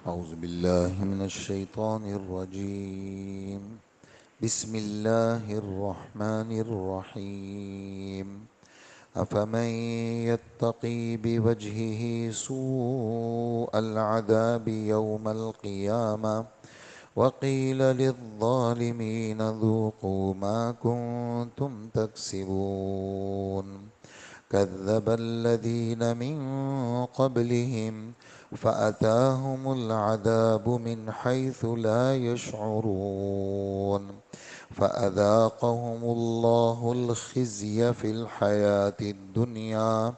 أعوذ بالله من الشيطان الرجيم. بسم الله الرحمن الرحيم. أفمن يتقي بوجهه سوء العذاب يوم القيامة وقيل للظالمين ذوقوا ما كنتم تكسبون. كذب الذين من قبلهم فأتاهم العذاب من حيث لا يشعرون فأذاقهم الله الخزي في الحياة الدنيا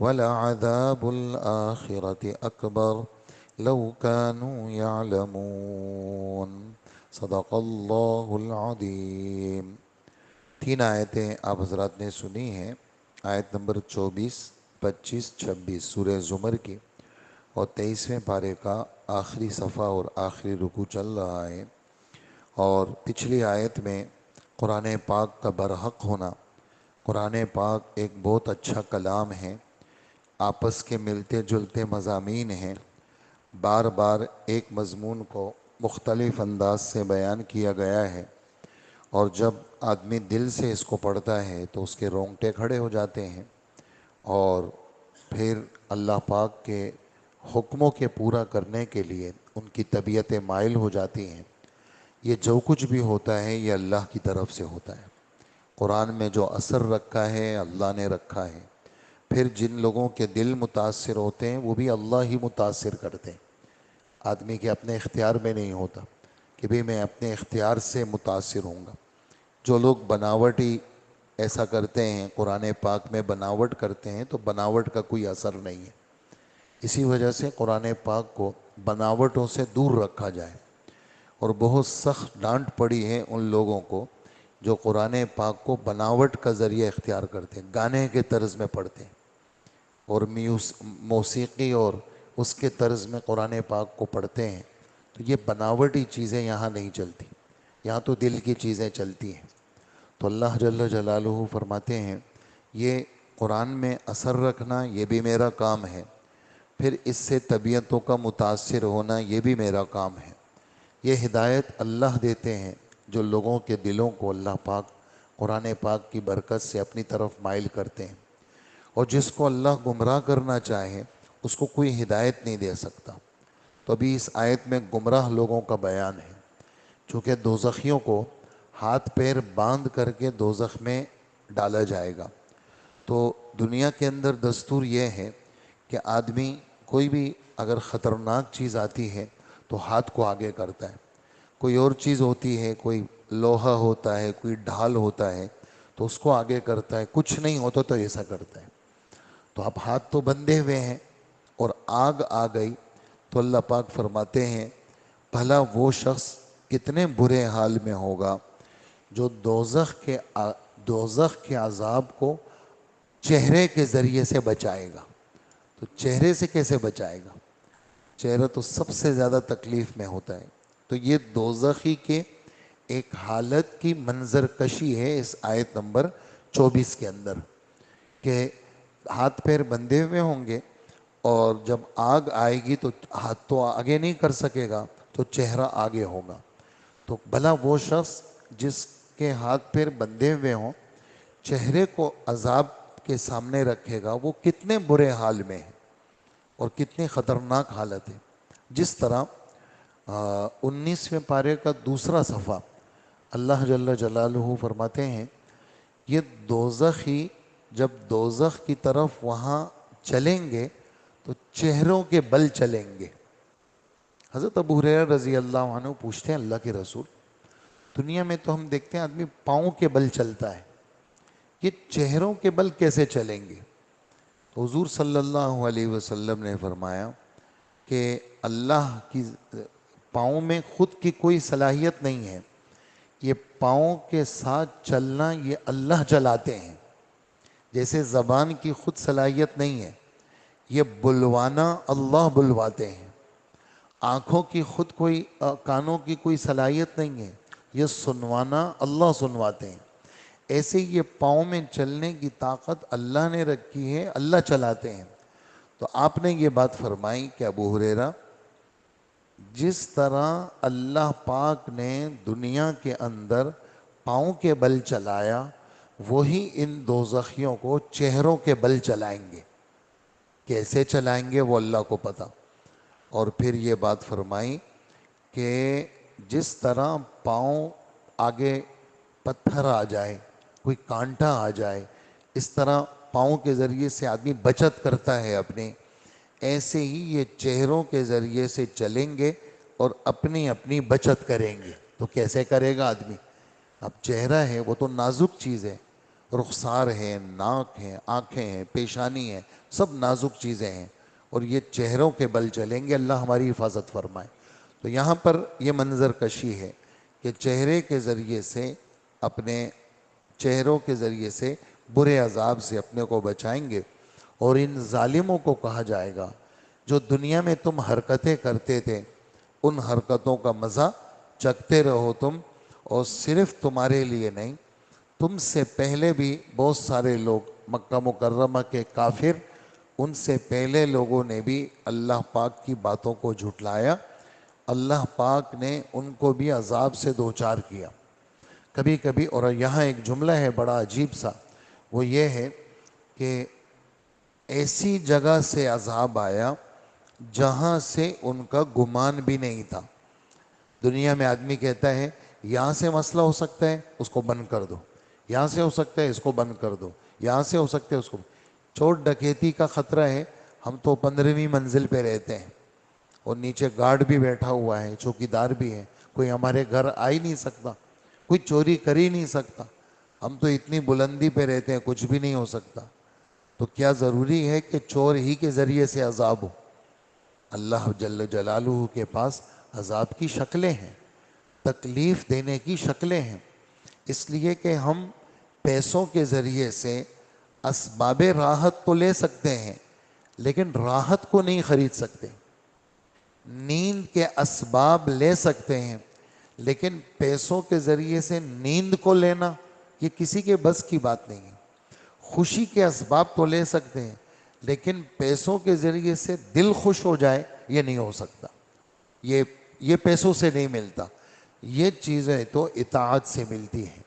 ولعذاب الآخرة أكبر لو كانوا يعلمون. صدق اللہ العظیم. 3 آیتیں آپ حضرات نے سنی ہیں. آیت نمبر 24، 25، 26 سورہ زمر کی، اور 23ویں پارے کا آخری صفحہ اور آخری رکوع چل رہا ہے. اور پچھلی آیت میں قرآن پاک کا برحق ہونا. قرآن پاک ایک بہت اچھا کلام ہے، آپس کے ملتے جلتے مضامین ہیں. بار بار ایک مضمون کو مختلف انداز سے بیان کیا گیا ہے، اور جب آدمی دل سے اس کو پڑھتا ہے تو اس کے رونگٹے کھڑے ہو جاتے ہیں، اور پھر اللہ پاک کے حکموں کے پورا کرنے کے لیے ان کی طبیعتیں مائل ہو جاتی ہیں. یہ جو کچھ بھی ہوتا ہے یہ اللہ کی طرف سے ہوتا ہے. قرآن میں جو اثر رکھا ہے اللہ نے رکھا ہے. پھر جن لوگوں کے دل متاثر ہوتے ہیں وہ بھی اللہ ہی متاثر کرتے ہیں. آدمی کے اپنے اختیار میں نہیں ہوتا کہ بھی میں اپنے اختیار سے متاثر ہوں گا. جو لوگ بناوٹی ایسا کرتے ہیں، قرآن پاک میں بناوٹ کرتے ہیں، تو بناوٹ کا کوئی اثر نہیں ہے. اسی وجہ سے قرآن پاک کو بناوٹوں سے دور رکھا جائے. اور بہت سخت ڈانٹ پڑی ہے ان لوگوں کو جو قرآن پاک کو بناوٹ کا ذریعہ اختیار کرتے ہیں، گانے کے طرز میں پڑھتے ہیں، اور موسیقی اور اس کے طرز میں قرآن پاک کو پڑھتے ہیں. تو یہ بناوٹی چیزیں یہاں نہیں چلتی، یہاں تو دل کی چیزیں چلتی ہیں. تو اللہ جل جلالہ فرماتے ہیں یہ قرآن میں اثر رکھنا یہ بھی میرا کام ہے، پھر اس سے طبیعتوں کا متاثر ہونا یہ بھی میرا کام ہے. یہ ہدایت اللہ دیتے ہیں جو لوگوں کے دلوں کو اللہ پاک قرآن پاک کی برکت سے اپنی طرف مائل کرتے ہیں. اور جس کو اللہ گمراہ کرنا چاہے اس کو کوئی ہدایت نہیں دے سکتا. تو ابھی اس آیت میں گمراہ لوگوں کا بیان ہے. چونکہ دوزخیوں کو ہاتھ پیر باندھ کر کے دوزخ میں ڈالا جائے گا. تو دنیا کے اندر دستور یہ ہے کہ آدمی کوئی بھی اگر خطرناک چیز آتی ہے تو ہاتھ کو آگے کرتا ہے. کوئی اور چیز ہوتی ہے، کوئی لوہا ہوتا ہے، کوئی ڈھال ہوتا ہے، تو اس کو آگے کرتا ہے. کچھ نہیں ہوتا تو ایسا کرتا ہے. تو اب ہاتھ تو بندھے ہوئے ہیں اور آگ آ گئی تو اللہ پاک فرماتے ہیں بھلا وہ شخص کتنے برے حال میں ہوگا جو دوزخ کے عذاب کو چہرے کے ذریعے سے بچائے گا. تو چہرے سے کیسے بچائے گا؟ چہرہ تو سب سے زیادہ تکلیف میں ہوتا ہے. تو یہ دوزخی کے ایک حالت کی منظر کشی ہے اس آیت نمبر 24 کے اندر، کہ ہاتھ پیر بندھے ہوئے ہوں گے، اور جب آگ آئے گی تو ہاتھ تو آگے نہیں کر سکے گا، تو چہرہ آگے ہوگا. تو بھلا وہ شخص جس کے ہاتھ پیر بندھے ہوئے ہوں چہرے کو عذاب کے سامنے رکھے گا، وہ کتنے برے حال میں ہے اور کتنی خطرناک حالت ہے. جس طرح 19ویں پارے کا دوسرا صفحہ اللہ جل جلالہ فرماتے ہیں یہ دوزخی جب دوزخ کی طرف وہاں چلیں گے تو چہروں کے بل چلیں گے. حضرت ابو ہریرہ رضی اللہ عنہ پوچھتے ہیں اللہ کے رسول، دنیا میں تو ہم دیکھتے ہیں آدمی پاؤں کے بل چلتا ہے، یہ چہروں کے بل کیسے چلیں گے؟ تو حضور صلی اللہ علیہ وسلم نے فرمایا کہ اللہ کی پاؤں میں خود کی کوئی صلاحیت نہیں ہے، یہ پاؤں کے ساتھ چلنا یہ اللہ چلاتے ہیں. جیسے زبان کی خود صلاحیت نہیں ہے، یہ بلوانا اللہ بلواتے ہیں. آنکھوں کی خود کوئی کانوں کی کوئی صلاحیت نہیں ہے، یہ سنوانا اللہ سنواتے ہیں. ایسے یہ پاؤں میں چلنے کی طاقت اللہ نے رکھی ہے، اللہ چلاتے ہیں. تو آپ نے یہ بات فرمائی کہ ابو ہریرہ جس طرح اللہ پاک نے دنیا کے اندر پاؤں کے بل چلایا، وہی ان دوزخیوں کو چہروں کے بل چلائیں گے۔ کیسے چلائیں گے وہ اللہ کو پتہ۔ اور پھر یہ بات فرمائی کہ جس طرح پاؤں آگے پتھر آ جائے، کوئی کانٹا آ جائے، اس طرح پاؤں کے ذریعے سے آدمی بچت کرتا ہے اپنے، ایسے ہی یہ چہروں کے ذریعے سے چلیں گے اور اپنی اپنی بچت کریں گے۔ تو کیسے کرے گا آدمی؟ اب چہرہ ہے وہ تو نازک چیز ہے، رخسار ہے، ناک ہے، آنکھیں ہیں، پیشانی ہے، سب نازک چیزیں ہیں، اور یہ چہروں کے بل چلیں گے۔ اللہ ہماری حفاظت فرمائے۔ تو یہاں پر یہ منظر کشی ہے کہ چہرے کے ذریعے سے، اپنے چہروں کے ذریعے سے برے عذاب سے اپنے کو بچائیں گے۔ اور ان ظالموں کو کہا جائے گا جو دنیا میں تم حرکتیں کرتے تھے، ان حرکتوں کا مزہ چکھتے رہو تم، اور صرف تمہارے لیے نہیں، تم سے پہلے بھی بہت سارے لوگ، مکہ مکرمہ کے کافر، ان سے پہلے لوگوں نے بھی اللہ پاک کی باتوں کو جھٹلایا، اللہ پاک نے ان کو بھی عذاب سے دوچار کیا کبھی کبھی۔ اور یہاں ایک جملہ ہے بڑا عجیب سا، وہ یہ ہے کہ ایسی جگہ سے عذاب آیا جہاں سے ان کا گمان بھی نہیں تھا۔ دنیا میں آدمی کہتا ہے یہاں سے مسئلہ ہو سکتا ہے، اس کو بند کر دو، یہاں سے ہو سکتا ہے، اس کو بند کر دو، یہاں سے ہو سکتا ہے، اس کو۔ چور ڈکیتی کا خطرہ ہے، ہم تو 15ویں منزل پہ رہتے ہیں اور نیچے گارڈ بھی بیٹھا ہوا ہے، چوکیدار بھی ہے، کوئی ہمارے گھر آ ہی نہیں سکتا، کوئی چوری کر ہی نہیں سکتا، ہم تو اتنی بلندی پہ رہتے ہیں، کچھ بھی نہیں ہو سکتا۔ تو کیا ضروری ہے کہ چور ہی کے ذریعے سے عذاب ہو؟ اللہ جل جلالہ کے پاس عذاب کی شکلیں ہیں، تکلیف دینے کی شکلیں ہیں، اس لیے کہ ہم پیسوں کے ذریعے سے اسباب راحت تو لے سکتے ہیں لیکن راحت کو نہیں خرید سکتے۔ نیند کے اسباب لے سکتے ہیں لیکن پیسوں کے ذریعے سے نیند کو لینا یہ کسی کے بس کی بات نہیں ہے۔ خوشی کے اسباب تو لے سکتے ہیں لیکن پیسوں کے ذریعے سے دل خوش ہو جائے یہ نہیں ہو سکتا، یہ پیسوں سے نہیں ملتا، یہ چیزیں تو اطاعت سے ملتی ہیں۔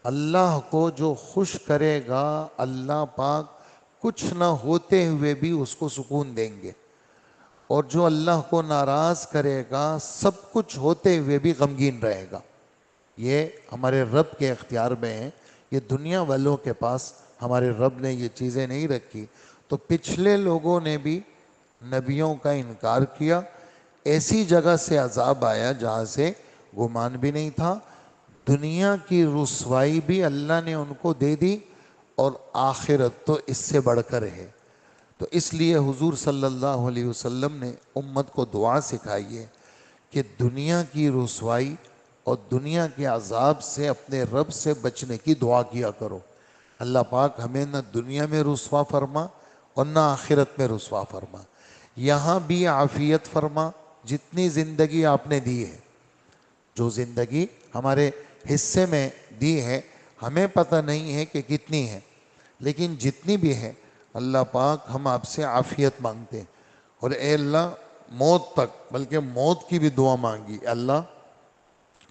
اللہ کو جو خوش کرے گا اللہ پاک کچھ نہ ہوتے ہوئے بھی اس کو سکون دیں گے، اور جو اللہ کو ناراض کرے گا سب کچھ ہوتے ہوئے بھی غمگین رہے گا۔ یہ ہمارے رب کے اختیار میں ہے، یہ دنیا والوں کے پاس ہمارے رب نے یہ چیزیں نہیں رکھی۔ تو پچھلے لوگوں نے بھی نبیوں کا انکار کیا، ایسی جگہ سے عذاب آیا جہاں سے گمان بھی نہیں تھا، دنیا کی رسوائی بھی اللہ نے ان کو دے دی، اور آخرت تو اس سے بڑھ کر ہے۔ تو اس لیے حضور صلی اللہ علیہ وسلم نے امت کو دعا سکھائی ہے کہ دنیا کی رسوائی اور دنیا کے عذاب سے اپنے رب سے بچنے کی دعا کیا کرو۔ اللہ پاک ہمیں نہ دنیا میں رسوا فرما اور نہ آخرت میں رسوا فرما، یہاں بھی عافیت فرما، جتنی زندگی آپ نے دی ہے، جو زندگی ہمارے حصے میں دی ہے ہمیں پتہ نہیں ہے کہ کتنی ہے، لیکن جتنی بھی ہے اللہ پاک ہم آپ سے عافیت مانگتے ہیں۔ اور اے اللہ موت تک، بلکہ موت کی بھی دعا مانگی، اللہ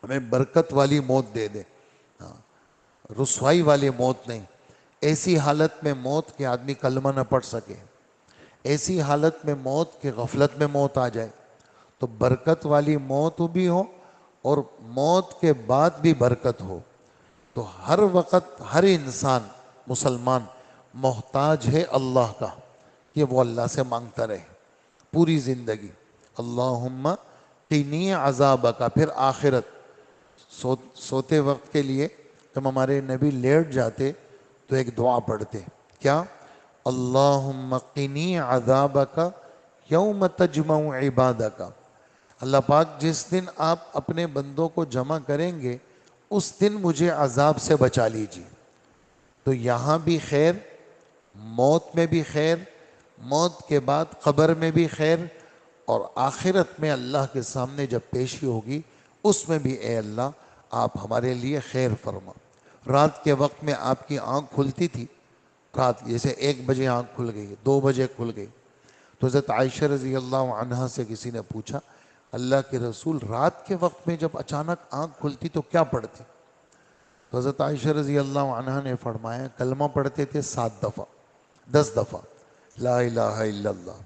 ہمیں برکت والی موت دے دے، رسوائی والی موت نہیں۔ ایسی حالت میں موت کے آدمی کلمہ نہ پڑھ سکے، ایسی حالت میں موت کے غفلت میں موت آ جائے، تو برکت والی موت بھی ہو اور موت کے بعد بھی برکت ہو۔ تو ہر وقت ہر انسان مسلمان محتاج ہے اللہ کا، کہ وہ اللہ سے مانگتا رہے پوری زندگی، اللہم قنی عذابک۔ پھر آخرت سوتے وقت کے لیے جب ہمارے نبی لیٹ جاتے تو ایک دعا پڑھتے، کیا؟ اللہم قنی عذابک یوم تجمع عبادک۔ اللہ پاک جس دن آپ اپنے بندوں کو جمع کریں گے اس دن مجھے عذاب سے بچا لیجیے۔ تو یہاں بھی خیر، موت میں بھی خیر، موت کے بعد قبر میں بھی خیر، اور آخرت میں اللہ کے سامنے جب پیشی ہوگی اس میں بھی اے اللہ آپ ہمارے لیے خیر فرما۔ رات کے وقت میں آپ کی آنکھ کھلتی تھی، رات جیسے 1 بجے آنکھ کھل گئی، 2 بجے کھل گئی، تو حضرت عائشہ رضی اللہ عنہا سے کسی نے پوچھا اللہ کے رسول رات کے وقت میں جب اچانک آنکھ کھلتی تو کیا پڑھتے؟ تو حضرت عائشہ رضی اللہ عنہا نے فرمایا کلمہ پڑھتے تھے 7 دفعہ، 10 دفعہ، لا الہ الا اللہ،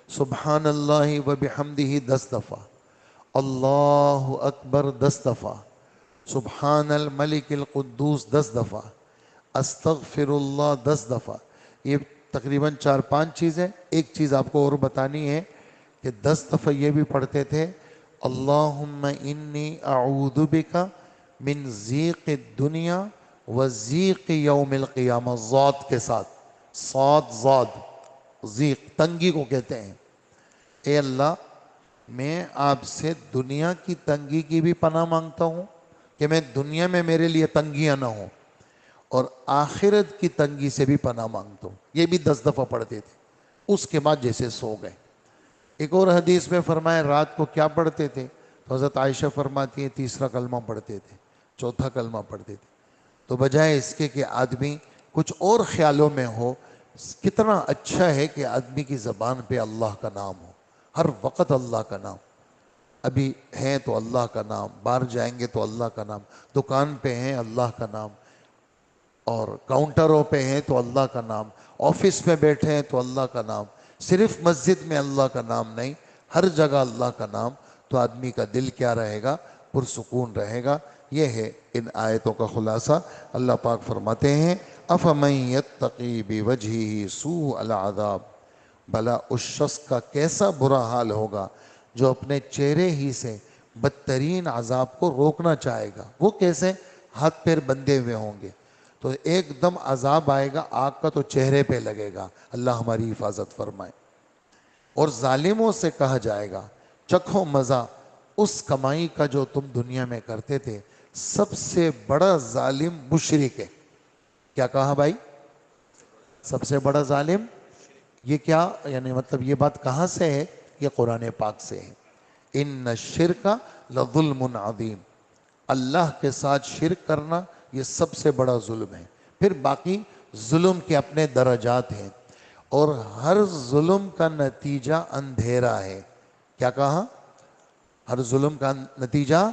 سبحان اللہ و بحمدہ 10 دفعہ، اللہ اکبر 10 دفعہ، سبحان الملک القدوس 10 دفعہ، استغفر اللہ 10 دفعہ۔ یہ تقریباً 4-5 چیزیں۔ ایک چیز آپ کو اور بتانی ہے کہ 10 دفعہ یہ بھی پڑھتے تھے اللہم انی اعوذ بک من ضیق الدنیا و ضیق یوم القیامہ، ضاد کے ساتھ، صاد ضاد، ضیق تنگی کو کہتے ہیں۔ اے اللہ میں آپ سے دنیا کی تنگی کی بھی پناہ مانگتا ہوں کہ میں دنیا میں میرے لیے تنگیاں نہ ہوں، اور آخرت کی تنگی سے بھی پناہ مانگتا ہوں۔ یہ بھی 10 دفعہ پڑھتے تھے، اس کے بعد جیسے سو گئے۔ ایک اور حدیث میں فرمایا رات کو کیا پڑھتے تھے؟ تو حضرت عائشہ فرماتی ہیں تیسرا کلمہ پڑھتے تھے، چوتھا کلمہ پڑھتے تھے۔ تو بجائے اس کے کہ آدمی کچھ اور خیالوں میں ہو، کتنا اچھا ہے کہ آدمی کی زبان پہ اللہ کا نام ہو، ہر وقت اللہ کا نام۔ ابھی ہیں تو اللہ کا نام، باہر جائیں گے تو اللہ کا نام، دکان پہ ہیں اللہ کا نام، اور کاؤنٹروں پہ ہیں تو اللہ کا نام، آفس میں بیٹھے ہیں تو اللہ کا نام، صرف مسجد میں اللہ کا نام نہیں، ہر جگہ اللہ کا نام، تو آدمی کا دل کیا رہے گا؟ پرسکون رہے گا۔ یہ ہے ان آیتوں کا خلاصہ۔ اللہ پاک فرماتے ہیں افمن یتقی بوجہہ سوء العذاب، بھلا اس شخص کا کیسا برا حال ہوگا جو اپنے چہرے ہی سے بدترین عذاب کو روکنا چاہے گا۔ وہ کیسے؟ ہاتھ پیر بندھے ہوئے ہوں گے تو ایک دم عذاب آئے گا آگ کا تو چہرے پہ لگے گا، اللہ ہماری حفاظت فرمائے۔ اور ظالموں سے کہا جائے گا چکھو مزہ اس کمائی کا جو تم دنیا میں کرتے تھے، سب سے بڑا ظالم مشرک ہے۔ کیا کہا بھائی؟ سب سے بڑا ظالم؟ یہ کیا یعنی مطلب یہ بات کہاں سے ہے؟ یہ قرآن پاک سے ہے۔ ان الشرک لظلم عظیم، اللہ کے ساتھ شرک کرنا یہ سب سے بڑا ظلم ہے۔ پھر باقی ظلم کے اپنے درجات ہیں، اور ہر ظلم کا نتیجہ اندھیرا ہے۔ کیا کہا؟ ہر ظلم کا نتیجہ،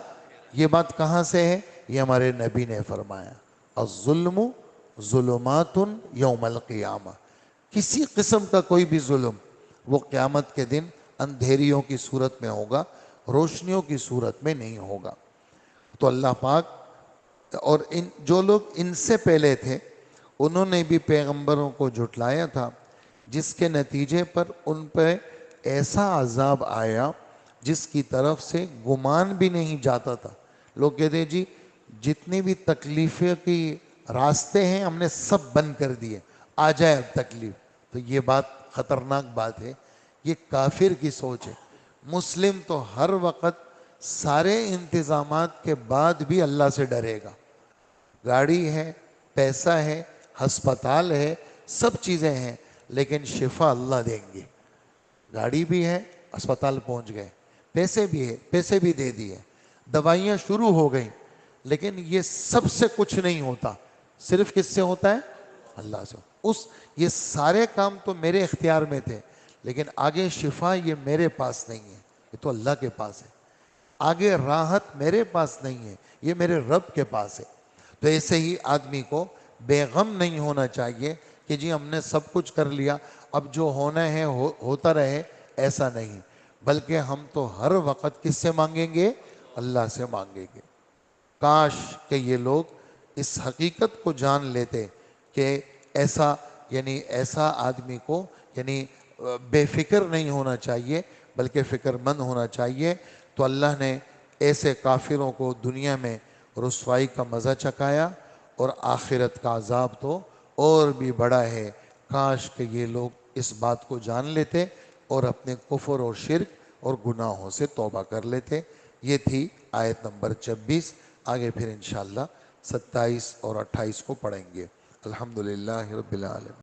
یہ بات کہاں سے ہے؟ یہ ہمارے نبی نے فرمایا الظلم ظلمات یوم القیامہ، کسی قسم کا کوئی بھی ظلم وہ قیامت کے دن اندھیریوں کی صورت میں ہوگا، روشنیوں کی صورت میں نہیں ہوگا۔ تو اللہ پاک اور جو لوگ ان سے پہلے تھے انہوں نے بھی پیغمبروں کو جھٹلایا تھا، جس کے نتیجے پر ان پہ ایسا عذاب آیا جس کی طرف سے گمان بھی نہیں جاتا تھا۔ لوگ کہتے ہیں جی جتنی بھی تکلیفیں کی راستے ہیں ہم نے سب بند کر دیے، آ جائے اب تکلیف۔ تو یہ بات خطرناک بات ہے، یہ کافر کی سوچ ہے۔ مسلم تو ہر وقت سارے انتظامات کے بعد بھی اللہ سے ڈرے گا۔ گاڑی ہے، پیسہ ہے، ہسپتال ہے، سب چیزیں ہیں، لیکن شفا اللہ دیں گے۔ گاڑی بھی ہے، ہسپتال پہنچ گئے، پیسے بھی ہے، پیسے بھی دے دیے، دوائیاں شروع ہو گئیں، لیکن یہ سب سے کچھ نہیں ہوتا، صرف کس سے ہوتا ہے؟ اللہ سے۔ یہ سارے کام تو میرے اختیار میں تھے، لیکن آگے شفا یہ میرے پاس نہیں ہے، یہ تو اللہ کے پاس ہے۔ آگے راحت میرے پاس نہیں ہے، یہ میرے رب کے پاس ہے۔ تو ایسے ہی آدمی کو بے غم نہیں ہونا چاہیے کہ جی ہم نے سب کچھ کر لیا، اب جو ہونا ہے ہوتا رہے، ایسا نہیں، بلکہ ہم تو ہر وقت کس سے مانگیں گے؟ اللہ سے مانگیں گے۔ کاش کہ یہ لوگ اس حقیقت کو جان لیتے کہ ایسا آدمی کو بے فکر نہیں ہونا چاہیے بلکہ فکر مند ہونا چاہیے۔ تو اللہ نے ایسے کافروں کو دنیا میں رسوائی کا مزہ چکھایا، اور آخرت کا عذاب تو اور بھی بڑا ہے۔ کاش کہ یہ لوگ اس بات کو جان لیتے اور اپنے کفر اور شرک اور گناہوں سے توبہ کر لیتے۔ یہ تھی آیت نمبر 26۔ آگے پھر انشاءاللہ 27 اور 28 کو پڑھیں گے۔ الحمدللہ رب العالمین۔